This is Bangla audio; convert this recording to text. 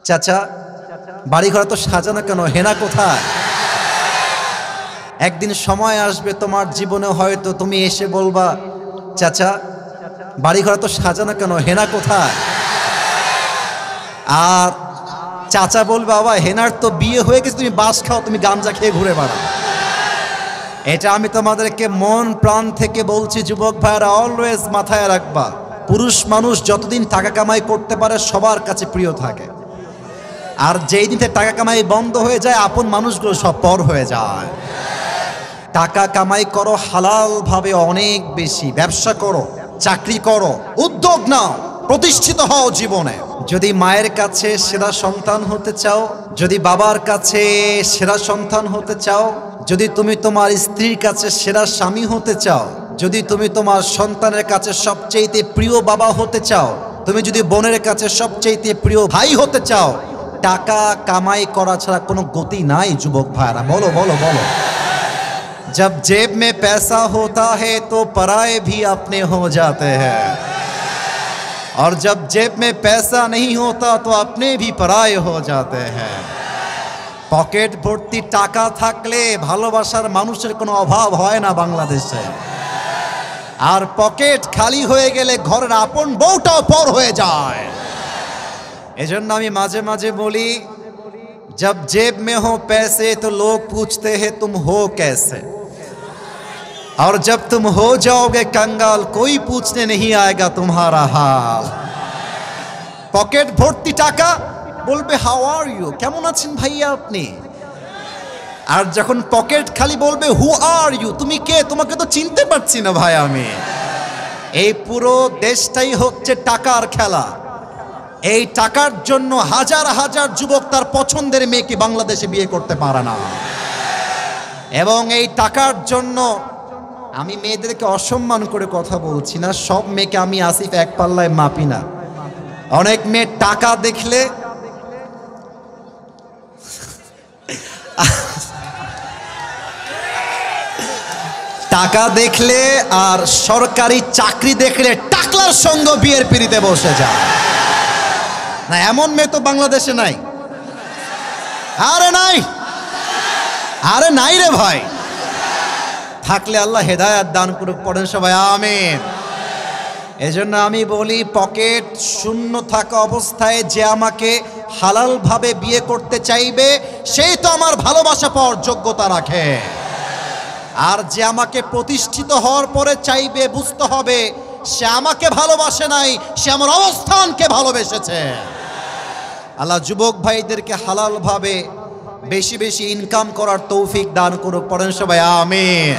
চাচা বাড়িঘর তো সাজানো কেন, হেনা কোথায়? একদিন সময় আসবে তোমার জীবনে, হয়তো তুমি এসে বলবা, চাচা বাড়িঘর তো সাজানো কেন, হেনা কোথায়? আর চাচা বলবে, বাবা হেনার তো বিয়ে হয়ে গেছে, তুমি বাস খাও, তুমি গাঞ্জা খেয়ে ঘুরে বেড়াও। এটা আমি তোমাদেরকে মন প্রাণ থেকে বলছি, যুবক ভাইরা অলওয়েজ মাথায় রাখবা, পুরুষ মানুষ যতদিন টাকা কামাই করতে পারে সবার কাছে প্রিয় থাকে, আর যেই দিন টাকা কামাই বন্ধ হয়ে যায় আপন মানুষগুলো সব পর হয়ে যায়। টাকা কামাই করো হালাল ভাবে, অনেক বেশি ব্যবসা করো, চাকরি করো, উদ্যোগ নাও, প্রতিষ্ঠিত হও জীবনে। যদি মায়ের কাছে সেরা সন্তান হতে চাও, যদি বাবার কাছে সেরা সন্তান হতে চাও, যদি তুমি তোমার স্ত্রীর কাছে সেরা স্বামী হতে চাও, যদি তুমি তোমার সন্তানের কাছে সবচেয়ে প্রিয় বাবা হতে চাও, তুমি যদি বোনের কাছে সবচেয়ে প্রিয় ভাই হতে চাও, টাকা কামাই করা ছাড়া কোনো গতি নাই যুবক ভাইরা। বলো বলো বলো। जब जेब में पैसा होता है तो पराए भी अपने हो जाते हैं, और जब जेब में पैसा नहीं होता तो अपने भी पराए हो जाते हैं। পকেট ভর্তি টাকা থাকলে ভালোবাসার মানুষের কোনো অভাব হয় না বাংলাদেশে, আর পকেট খালি হয়ে গেলে ঘরের আপন বউটাও পর হয়ে যায়। এজন্য আমি মাঝে মাঝে বলি, जब जेब में हो पैसे तो लोग पूछते हैं तुम हो कैसे, और जब तुम हो जाओगे कंगाल कोई पूछने नहीं आएगा तुम्हारा हाल। पॉकेट भर्ती टाका बोलबे हाउ आर यू, केमन आছেন ভাইয়া আপনি, আর যখন পকেট খালি বলবে হু আর ইউ, তুমি কে, তোমাকে তো চিনতে পারছি না ভাই আমি। এই পুরো দেশটাই হচ্ছে টাকার খেলা। এই টাকার জন্য হাজার হাজার যুবক তার পছন্দের মেয়েকে বাংলাদেশে বিয়ে করতে পারে না, এবং এই টাকার জন্য আমি মেয়েদেরকে অসম্মান করে কথা বলছি না, সব মেয়েকে আমি আসিফ এক পাল্লায় মাপি না। অনেক মেয়ে টাকা দেখলে টাকা দেখলে আর সরকারি চাকরি দেখলে টাকলার সঙ্গ বিয়ের পিড়িতে বসে যায় না, এমন মেয়ে তো বাংলাদেশে নাই। আরে নাই, আরে নাই রে ভাই, থাকলে আল্লাহ হেদায়েত দান করুক, পড়েন সবাই আমিন। এজন্য আমি বলি, পকেট শূন্য থাকা অবস্থায় যে আমাকে হালাল ভাবে বিয়ে করতে চাইবে সেই তো আমার ভালোবাসা পাওয়ার যোগ্যতা রাখে, আর যে আমাকে প্রতিষ্ঠিত হওয়ার পরে চাইবে বুঝতে হবে সে আমাকে ভালোবাসে নাই, সে আমার অবস্থানকে ভালোবেসেছে। আল্লাহ যুবক ভাইদেরকে হালাল ভাবে বেশি বেশি ইনকাম করার তৌফিক দান করুক, পড়েন সবাই আমিন।